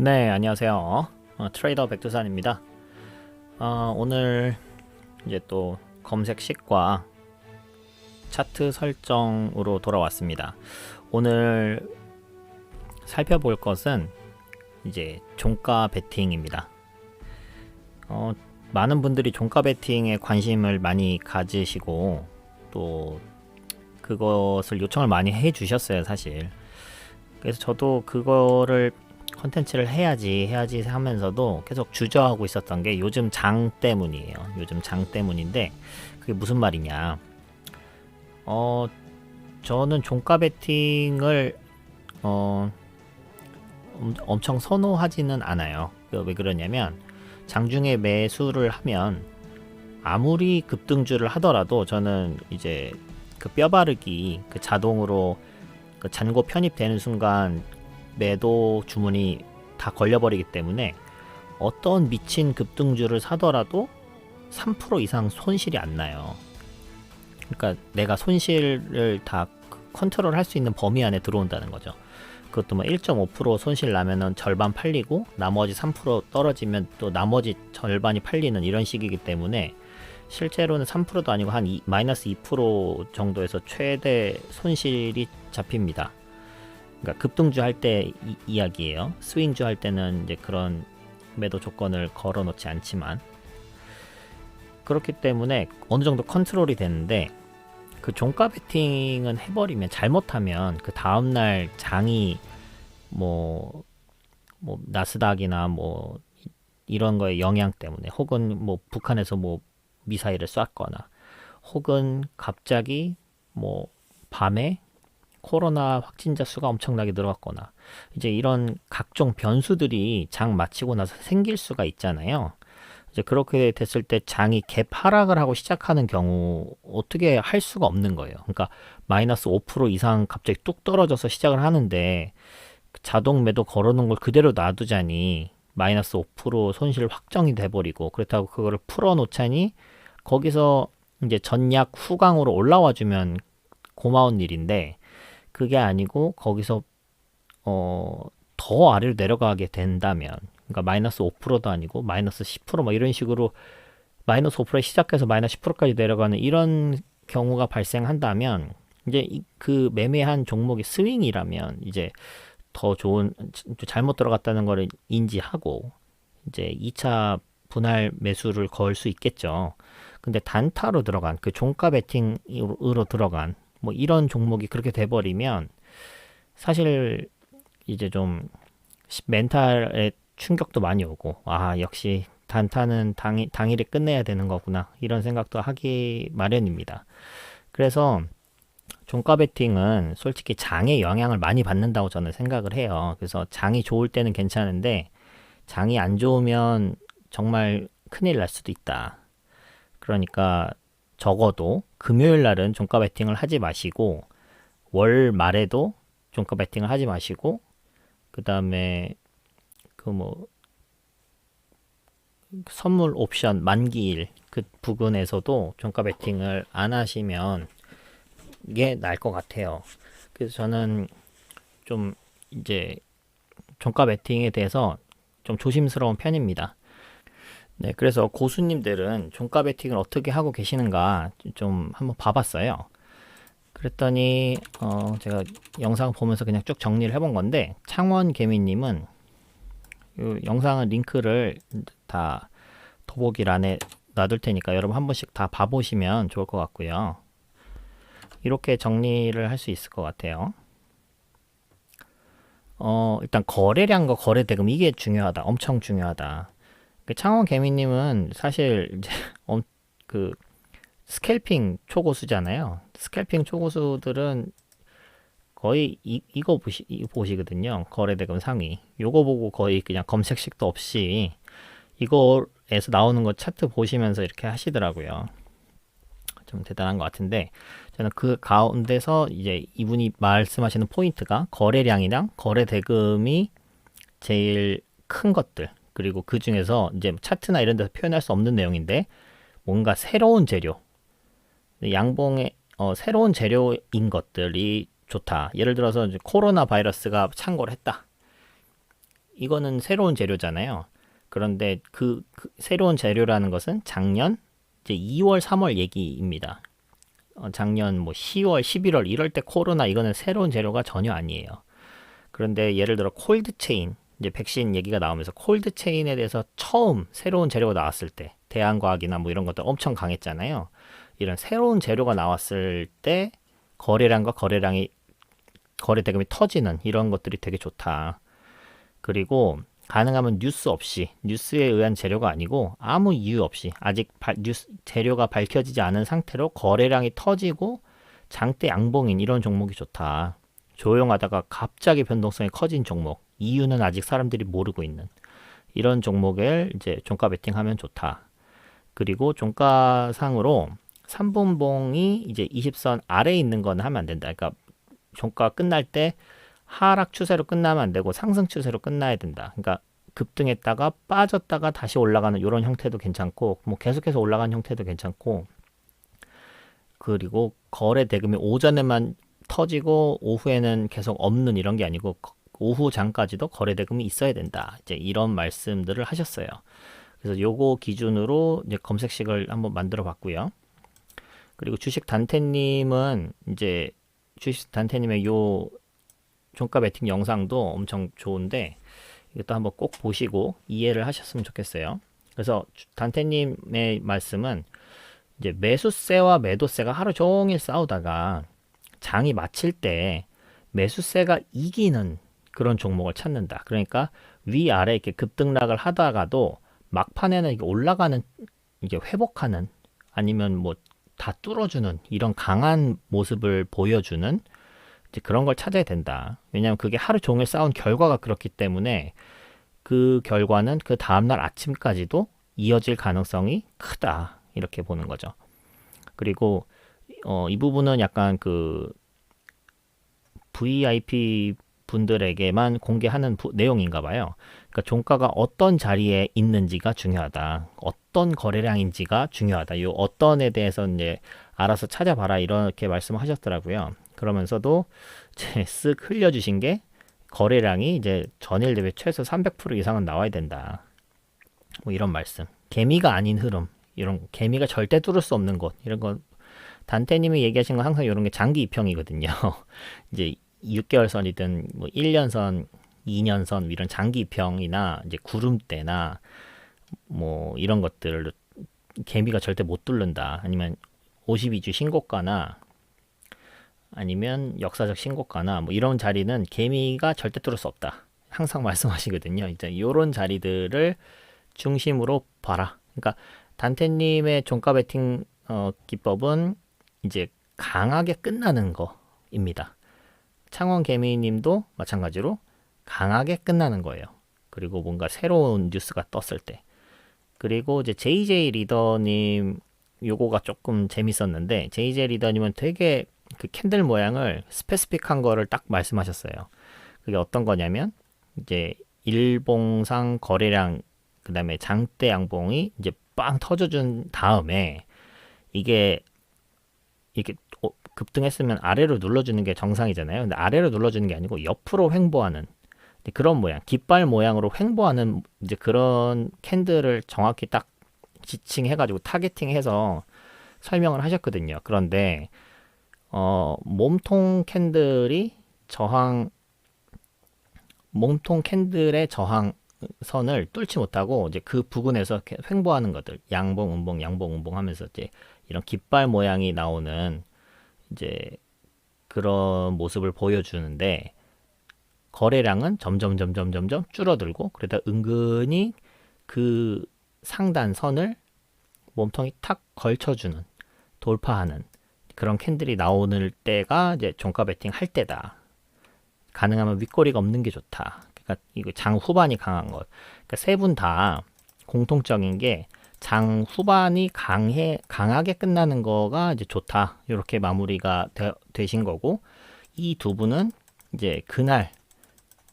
네, 안녕하세요. 트레이더 백두산입니다. 오늘 이제 또 검색식과 차트 설정으로 돌아왔습니다. 오늘 살펴볼 것은 이제 종가 베팅입니다. 많은 분들이 종가 베팅에 관심을 많이 가지시고 또 그것을 요청을 많이 해주셨어요, 사실. 그래서 저도 그거를 컨텐츠를 해야지 하면서도 계속 주저하고 있었던 게 요즘 장 때문이에요. 요즘 장 때문인데 그게 무슨 말이냐. 저는 종가 베팅을 엄청 선호하지는 않아요. 왜 그러냐면 장중에 매수를 하면 아무리 급등주를 하더라도 저는 이제 그 뼈바르기 그 자동으로 그 잔고 편입되는 순간 매도 주문이 다 걸려버리기 때문에 어떤 미친 급등주를 사더라도 3% 이상 손실이 안 나요. 그러니까 내가 손실을 다 컨트롤 할 수 있는 범위 안에 들어온다는 거죠. 그것도 뭐 1.5% 손실 나면은 절반 팔리고 나머지 3% 떨어지면 또 나머지 절반이 팔리는 이런 식이기 때문에 실제로는 3%도 아니고 한 마이너스 2% 정도에서 최대 손실이 잡힙니다. 그러니까 급등주 할 때 이야기예요. 스윙주 할 때는 이제 그런 매도 조건을 걸어 놓지 않지만 그렇기 때문에 어느 정도 컨트롤이 되는데 그 종가 베팅은 해버리면 잘못하면 그 다음날 장이 뭐 나스닥이나 뭐 이런 거에 영향 때문에 혹은 뭐 북한에서 뭐 미사일을 쐈거나 혹은 갑자기 뭐 밤에 코로나 확진자 수가 엄청나게 늘어갔거나 이제 이런 각종 변수들이 장 마치고 나서 생길 수가 있잖아요. 이제 그렇게 됐을 때 장이 갭 하락을 하고 시작하는 경우 어떻게 할 수가 없는 거예요. 그러니까 마이너스 5% 이상 갑자기 뚝 떨어져서 시작을 하는데 자동 매도 걸어놓은 걸 그대로 놔두자니 마이너스 5% 손실 확정이 돼버리고 그렇다고 그거를 풀어놓자니 거기서 이제 전약 후강으로 올라와 주면 고마운 일인데 그게 아니고 거기서 더 아래로 내려가게 된다면 그러니까 마이너스 5%도 아니고 마이너스 10% 이런 식으로 마이너스 5%에 시작해서 마이너스 10%까지 내려가는 이런 경우가 발생한다면 이제 그 매매한 종목이 스윙이라면 이제 더 좋은 잘못 들어갔다는 걸 인지하고 이제 2차 분할 매수를 걸 수 있겠죠. 근데 단타로 들어간 그 종가 베팅으로 들어간 뭐 이런 종목이 그렇게 돼버리면 사실 이제 좀 멘탈에 충격도 많이 오고 역시 단타는 당일에 끝내야 되는 거구나 이런 생각도 하기 마련입니다. 그래서 종가 베팅은 솔직히 장에 영향을 많이 받는다고 저는 생각을 해요. 그래서 장이 좋을 때는 괜찮은데 장이 안 좋으면 정말 큰일 날 수도 있다. 그러니까 적어도 금요일 날은 종가 베팅을 하지 마시고 월 말에도 종가 베팅을 하지 마시고 그 다음에 그 뭐 선물 옵션 만기일 그 부근에서도 종가 베팅을 안 하시면 이게 나을 것 같아요. 그래서 저는 좀 이제 종가 베팅에 대해서 좀 조심스러운 편입니다. 네, 그래서 고수님들은 종가 베팅을 어떻게 하고 계시는가 좀 한번 봐봤어요. 그랬더니 제가 영상 보면서 그냥 쭉 정리를 해본 건데 창원 개미님은 이 영상은 링크를 다 더보기란에 놔둘 테니까 여러분 한 번씩 다 봐보시면 좋을 것 같고요. 이렇게 정리를 할 수 있을 것 같아요. 일단 거래량과 거래 대금 이게 중요하다. 엄청 중요하다. 창원 개미님은 사실 이제 그 스캘핑 초고수잖아요. 스캘핑 초고수들은 거의 이거 보시거든요. 거래대금 상위. 요거 보고 거의 그냥 검색식도 없이 이거에서 나오는 거 차트 보시면서 이렇게 하시더라고요. 좀 대단한 것 같은데 저는 그 가운데서 이제 이분이 말씀하시는 포인트가 거래량이랑 거래대금이 제일 큰 것들 그리고 그 중에서 이제 차트나 이런 데서 표현할 수 없는 내용인데 뭔가 새로운 재료 양봉의 새로운 재료인 것들이 좋다. 예를 들어서 이제 코로나 바이러스가 창궐을 했다. 이거는 새로운 재료잖아요. 그런데 그 새로운 재료라는 것은 작년 이제 2월, 3월 얘기입니다. 작년 뭐 10월, 11월 이럴 때 코로나 이거는 새로운 재료가 전혀 아니에요. 그런데 예를 들어 콜드 체인 이제 백신 얘기가 나오면서 콜드 체인에 대해서 처음 새로운 재료가 나왔을 때 대한과학이나 뭐 이런 것들 엄청 강했잖아요. 이런 새로운 재료가 나왔을 때 거래량과 거래 대금이 터지는 이런 것들이 되게 좋다. 그리고 가능하면 뉴스 없이 뉴스에 의한 재료가 아니고 아무 이유 없이 아직 재료가 밝혀지지 않은 상태로 거래량이 터지고 장대 양봉인 이런 종목이 좋다. 조용하다가 갑자기 변동성이 커진 종목, 이유는 아직 사람들이 모르고 있는 이런 종목을 이제 종가 베팅하면 좋다. 그리고 종가상으로 3분봉이 이제 20선 아래에 있는 건 하면 안 된다. 그러니까 종가 끝날 때 하락 추세로 끝나면 안 되고 상승 추세로 끝나야 된다. 그러니까 급등했다가 빠졌다가 다시 올라가는 이런 형태도 괜찮고 뭐 계속해서 올라가는 형태도 괜찮고 그리고 거래 대금이 오전에만 터지고 오후에는 계속 없는 이런 게 아니고 오후 장까지도 거래 대금이 있어야 된다. 이제 이런 말씀들을 하셨어요. 그래서 요거 기준으로 이제 검색식을 한번 만들어 봤고요. 그리고 주식 단태님은 이제 주식 단태님의 요 종가 베팅 영상도 엄청 좋은데 이것도 한번 꼭 보시고 이해를 하셨으면 좋겠어요. 그래서 단태님의 말씀은 이제 매수세와 매도세가 하루 종일 싸우다가 장이 마칠 때 매수세가 이기는 그런 종목을 찾는다. 그러니까 위아래 이렇게 급등락을 하다가도 막판에는 이게 올라가는 이게 회복하는 아니면 뭐 다 뚫어주는 이런 강한 모습을 보여주는 이제 그런 걸 찾아야 된다. 왜냐하면 그게 하루 종일 싸운 결과가 그렇기 때문에 그 결과는 그 다음날 아침까지도 이어질 가능성이 크다. 이렇게 보는 거죠. 그리고 이 부분은 약간 그 VIP 분들에게만 공개하는 내용인가 봐요. 그러니까 종가가 어떤 자리에 있는지가 중요하다. 어떤 거래량인지가 중요하다. 이 어떤에 대해서 이제 알아서 찾아봐라 이렇게 말씀하셨더라고요. 그러면서도 이제 쓱 흘려주신 게 거래량이 이제 전일 대비 최소 300% 이상은 나와야 된다. 뭐 이런 말씀. 개미가 아닌 흐름. 이런 개미가 절대 뚫을 수 없는 곳. 이런 건 단태님이 얘기하신 건 항상 이런 게 장기 입형이거든요. 이제 6개월 선이든 뭐 1년 선, 2년 선 이런 장기 입형이나 이제 구름대나 뭐 이런 것들을 개미가 절대 못 뚫는다. 아니면 52주 신고가나 아니면 역사적 신고가나 뭐 이런 자리는 개미가 절대 뚫을 수 없다. 항상 말씀하시거든요. 이제 이런 자리들을 중심으로 봐라. 그러니까 단태님의 종가 베팅 기법은 이제 강하게 끝나는 거입니다. 창원 개미님도 마찬가지로 강하게 끝나는 거예요. 그리고 뭔가 새로운 뉴스가 떴을 때. 그리고 이제 JJ 리더님 요거가 조금 재밌었는데 JJ 리더님은 되게 그 캔들 모양을 스페시픽한 거를 딱 말씀하셨어요. 그게 어떤 거냐면 이제 일봉상 거래량 그다음에 장대 양봉이 이제 빵 터져준 다음에 이게 급등했으면 아래로 눌러주는 게 정상이잖아요. 근데 아래로 눌러주는 게 아니고 옆으로 횡보하는 그런 모양, 깃발 모양으로 횡보하는 이제 그런 캔들을 정확히 딱 지칭해가지고 타겟팅해서 설명을 하셨거든요. 그런데 몸통 캔들의 저항선을 뚫지 못하고 이제 그 부근에서 횡보하는 것들, 양봉, 음봉, 양봉, 음봉 하면서 이제 이런 깃발 모양이 나오는 이제 그런 모습을 보여주는데 거래량은 점점 줄어들고 그러다 은근히 그 상단선을 몸통이 탁 걸쳐주는 돌파하는 그런 캔들이 나오는 때가 이제 종가 베팅 할 때다. 가능하면 윗꼬리가 없는 게 좋다. 그러니까 이거 장 후반이 강한 것. 그러니까 세 분 다 공통적인 게 장 후반이 강하게 끝나는 거가 이제 좋다. 이렇게 마무리가 되신 거고 이 두 분은 이제 그날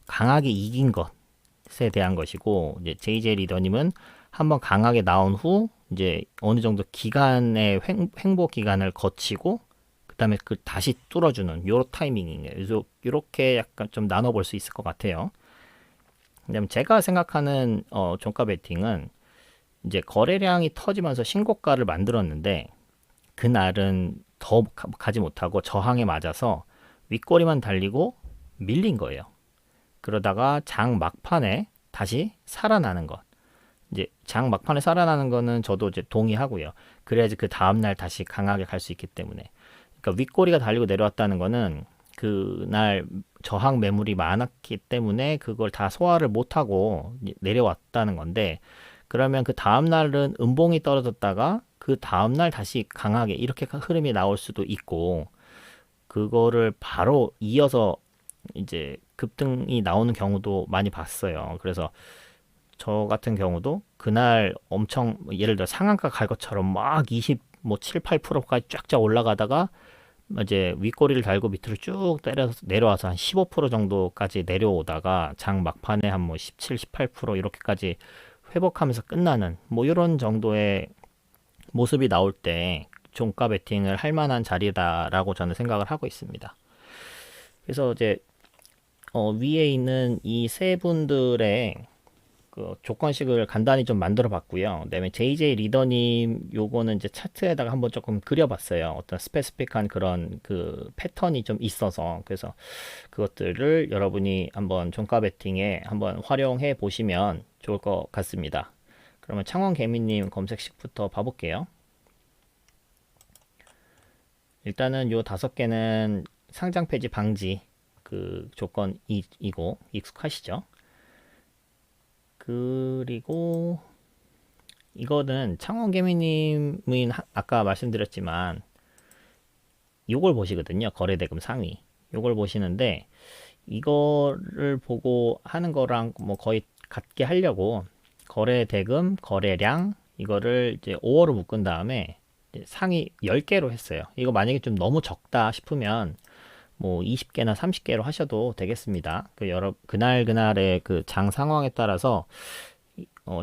강하게 이긴 것에 대한 것이고 이제 JJ 리더님은 한번 강하게 나온 후 이제 어느 정도 기간의 횡보 기간을 거치고 그다음에 그 다시 뚫어주는 요런 타이밍이에요. 그래서 이렇게 약간 좀 나눠볼 수 있을 것 같아요. 왜냐면 제가 생각하는 종가 베팅은 이제 거래량이 터지면서 신고가를 만들었는데 그날은 더 가지 못하고 저항에 맞아서 윗꼬리만 달리고 밀린 거예요. 그러다가 장 막판에 다시 살아나는 것. 이제 장 막판에 살아나는 거는 저도 이제 동의하고요. 그래야지 그 다음날 다시 강하게 갈 수 있기 때문에. 그러니까 윗꼬리가 달리고 내려왔다는 거는 그날 저항 매물이 많았기 때문에 그걸 다 소화를 못하고 내려왔다는 건데, 그러면 그 다음날은 음봉이 떨어졌다가 그 다음날 다시 강하게 이렇게 흐름이 나올 수도 있고, 그거를 바로 이어서 이제 급등이 나오는 경우도 많이 봤어요. 그래서 저 같은 경우도 그날 엄청 예를 들어 상한가 갈 것처럼 막 20, 뭐 7, 8%까지 쫙쫙 올라가다가 이제 윗꼬리를 달고 밑으로 쭉 때려서 내려와서 한 15% 정도까지 내려오다가 장 막판에 한 뭐 17, 18% 이렇게까지 회복하면서 끝나는 뭐 이런 정도의 모습이 나올 때 종가 베팅을 할 만한 자리다라고 저는 생각을 하고 있습니다. 그래서 이제 위에 있는 이 세 분들의 그 조건식을 간단히 좀 만들어 봤고요. 그다음에 JJ 리더님 요거는 이제 차트에다가 한번 조금 그려봤어요. 어떤 스페시픽한 그런 그 패턴이 좀 있어서, 그래서 그것들을 여러분이 한번 종가 베팅에 한번 활용해 보시면 좋을 것 같습니다. 그러면 창원 개미님 검색식부터 봐볼게요. 일단은 요 5개는 상장 폐지 방지 그 조건이고 익숙하시죠? 그리고 이거는 창원개미님은 아까 말씀드렸지만 요걸 보시거든요. 거래대금 상위. 요걸 보시는데 이거를 보고 하는 거랑 뭐 거의 같게 하려고 거래대금, 거래량 이거를 이제 5월로 묶은 다음에 상위 10개로 했어요. 이거 만약에 좀 너무 적다 싶으면 뭐 20개나 30개로 하셔도 되겠습니다. 그날 그날의 그 장 상황에 따라서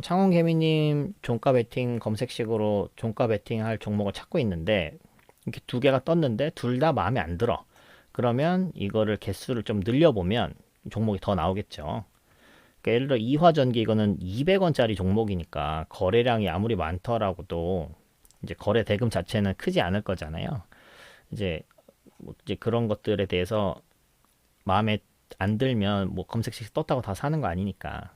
창원 개미님 종가 베팅 검색식으로 종가 베팅 할 종목을 찾고 있는데 이렇게 2개가 떴는데 둘 다 마음에 안 들어. 그러면 이거를 개수를 좀 늘려보면 종목이 더 나오겠죠. 그러니까 예를 들어 이화전기 이거는 200원짜리 종목이니까 거래량이 아무리 많더라고도 이제 거래 대금 자체는 크지 않을 거잖아요. 이제 이제 그런 것들에 대해서 마음에 안 들면 뭐 검색식 떴다고 다 사는 거 아니니까,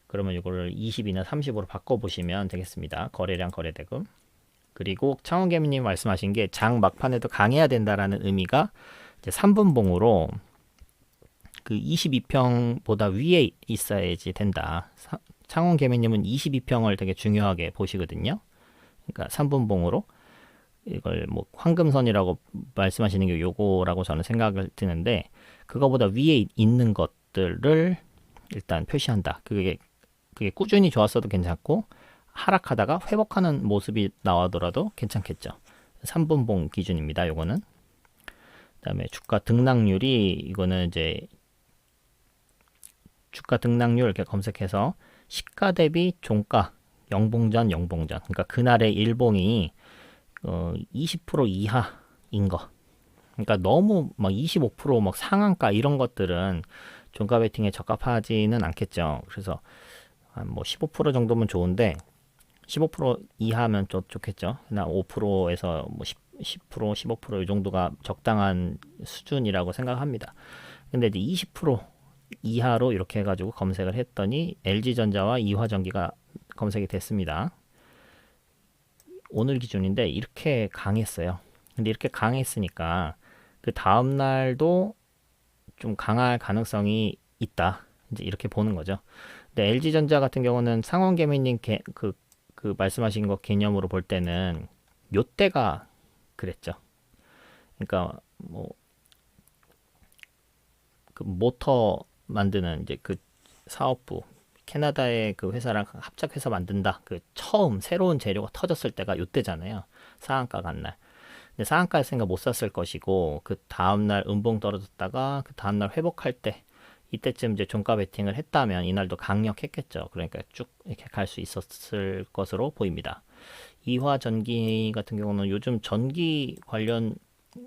그러면 이거를 20이나 30으로 바꿔보시면 되겠습니다. 거래량 거래대금. 그리고 창원개미님 말씀하신 게 장 막판에도 강해야 된다라는 의미가 이제 3분봉으로 그 22평보다 위에 있어야지 된다. 창원개미님은 22평을 되게 중요하게 보시거든요. 그러니까 3분봉으로 이걸 뭐 황금선이라고 말씀하시는 게 요거라고 저는 생각을 드는데, 그거보다 위에 있는 것들을 일단 표시한다. 그게 꾸준히 좋았어도 괜찮고 하락하다가 회복하는 모습이 나오더라도 괜찮겠죠. 3분봉 기준입니다. 요거는. 그다음에 주가 등락률이, 이거는 이제 주가 등락률 이렇게 검색해서 시가 대비 종가 영봉전 그러니까 그날의 일봉이 20% 이하인 거. 그러니까 너무 막 25% 상한가 이런 것들은 종가 베팅에 적합하지는 않겠죠. 그래서 한 뭐 15% 정도면 좋은데 15% 이하면 좀 좋겠죠. 나 5%에서 뭐 10%, 15%이 정도가 적당한 수준이라고 생각합니다. 근데 이제 20% 이하로 이렇게 해가지고 검색을 했더니 LG전자와 이화전기가 검색이 됐습니다. 오늘 기준인데 이렇게 강했어요. 근데 이렇게 강했으니까 그 다음 날도 좀 강할 가능성이 있다. 이제 이렇게 보는 거죠. 근데 LG전자 같은 경우는 상원개미님 그 말씀하신 거 개념으로 볼 때는 요때가 그랬죠. 그러니까 뭐 그 모터 만드는 이제 그 사업부 캐나다의 그 회사랑 합작해서 만든다. 그 처음 새로운 재료가 터졌을 때가 요때잖아요. 상한가 간 날. 근데 상한가였으니까 못 샀을 것이고 그 다음날 음봉 떨어졌다가 그 다음날 회복할 때 이때쯤 이제 종가 베팅을 했다면 이날도 강력했겠죠. 그러니까 쭉 이렇게 갈 수 있었을 것으로 보입니다. 이화전기 같은 경우는 요즘 전기 관련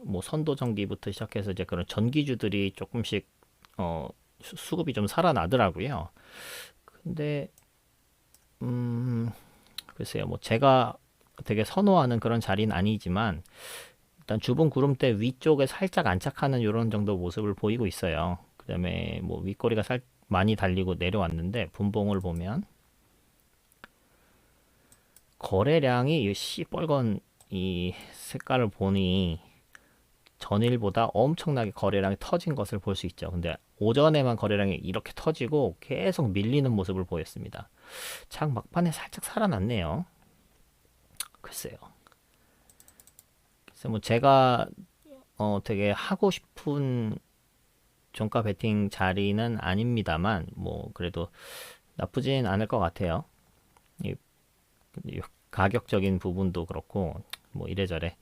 뭐 선도 전기부터 시작해서 이제 그런 전기주들이 조금씩 수급이 좀 살아나더라고요. 근데 글쎄요, 뭐 제가 되게 선호하는 그런 자리는 아니지만 일단 주봉 구름대 위쪽에 살짝 안착하는 이런 정도 모습을 보이고 있어요. 그다음에 뭐 윗꼬리가 많이 달리고 내려왔는데 분봉을 보면 거래량이 이 시뻘건 이 색깔을 보니 전일보다 엄청나게 거래량이 터진 것을 볼 수 있죠. 근데 오전에만 거래량이 이렇게 터지고 계속 밀리는 모습을 보였습니다. 장 막판에 살짝 살아났네요. 글쎄요. 그래서 뭐 제가 되게 하고 싶은 종가 베팅 자리는 아닙니다만 뭐 그래도 나쁘진 않을 것 같아요. 이 가격적인 부분도 그렇고 뭐 이래저래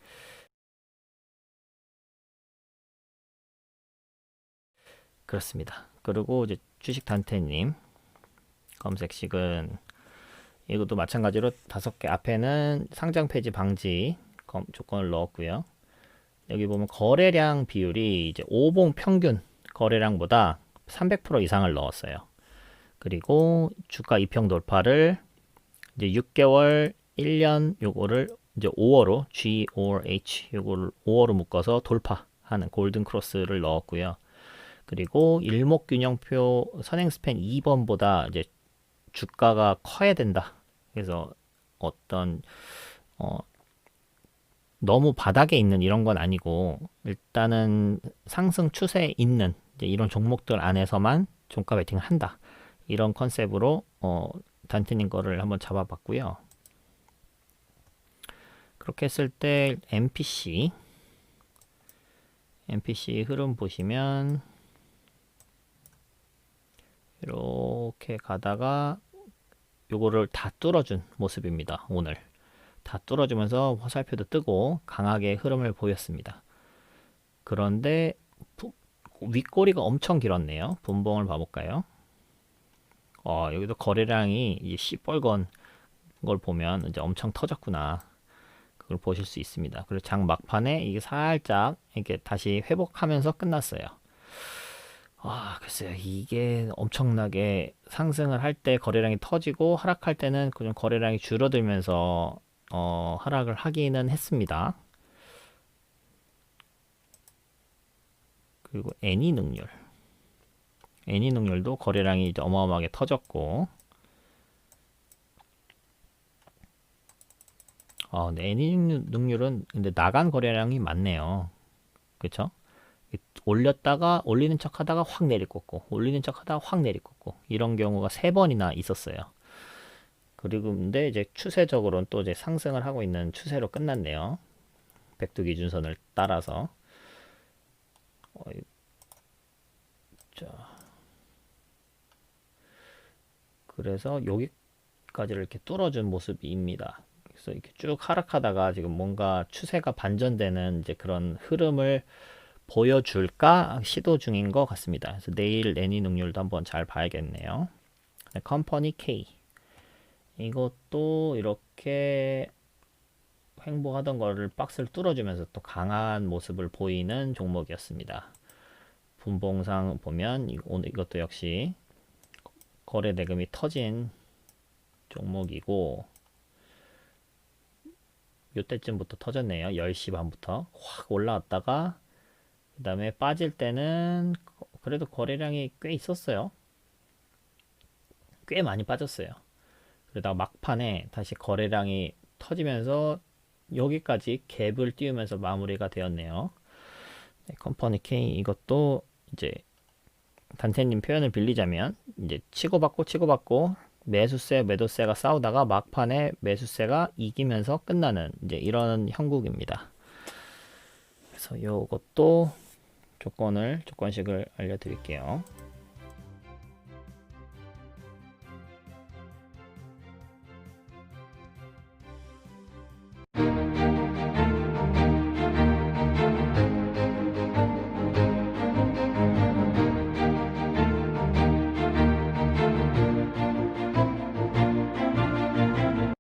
그렇습니다. 그리고 이제 주식 단태님 검색식은 이것도 마찬가지로 5개 앞에는 상장 폐지 방지 조건을 넣었고요. 여기 보면 거래량 비율이 이제 5봉 평균 거래량보다 300% 이상을 넣었어요. 그리고 주가 2평 돌파를 이제 6개월, 1년 요거를 이제 5월로 G or H 요거를 5월로 묶어서 돌파하는 골든 크로스를 넣었고요. 그리고 일목균형표 선행 스팬 2번보다 이제 주가가 커야 된다. 그래서 어떤 너무 바닥에 있는 이런 건 아니고 일단은 상승 추세에 있는 이제 이런 종목들 안에서만 종가 베팅을 한다. 이런 컨셉으로 단테님 거를 한번 잡아봤고요. 그렇게 했을 때 MPC 흐름 보시면 이렇게 가다가 요거를 다 뚫어준 모습입니다. 오늘 다 뚫어주면서 화살표도 뜨고 강하게 흐름을 보였습니다. 그런데 윗꼬리가 엄청 길었네요. 분봉을 봐볼까요? 여기도 거래량이 시뻘건 걸 보면 이제 엄청 터졌구나. 그걸 보실 수 있습니다. 그리고 장 막판에 이게 살짝 이렇게 다시 회복하면서 끝났어요. 글쎄요. 이게 엄청나게 상승을 할 때 거래량이 터지고 하락할 때는 좀 거래량이 줄어들면서 하락을 하기는 했습니다. 그리고 애니능률도 거래량이 이제 어마어마하게 터졌고 근데 애니능률은 근데 나간 거래량이 많네요. 그쵸? 올렸다가 올리는 척 하다가 확 내리꽂고 올리는 척 하다가 확 내리꽂고 이런 경우가 3번이나 있었어요. 그리고 근데 이제 추세적으로는 또 이제 상승을 하고 있는 추세로 끝났네요. 백두 기준선을 따라서. 자, 그래서 여기까지를 이렇게 뚫어준 모습입니다. 그래서 이렇게 쭉 하락하다가 지금 뭔가 추세가 반전되는 이제 그런 흐름을 보여줄까 시도 중인 것 같습니다. 그래서 내일 애니 능률도 한번 잘 봐야겠네요. 컴퍼니 K 이것도 이렇게 횡보하던 거를 박스를 뚫어주면서 또 강한 모습을 보이는 종목이었습니다. 분봉상 보면 이것도 역시 거래 대금이 터진 종목이고 요때쯤부터 터졌네요. 10시 반부터 확 올라왔다가 그 다음에 빠질 때는 그래도 거래량이 꽤 있었어요. 꽤 많이 빠졌어요. 그러다가 막판에 다시 거래량이 터지면서 여기까지 갭을 띄우면서 마무리가 되었네요. 네, 컴퍼니 K 이것도 이제 단체님 표현을 빌리자면 이제 치고받고 매수세 매도세가 싸우다가 막판에 매수세가 이기면서 끝나는 이제 이런 형국입니다. 그래서 요것도 조건식을 알려드릴게요.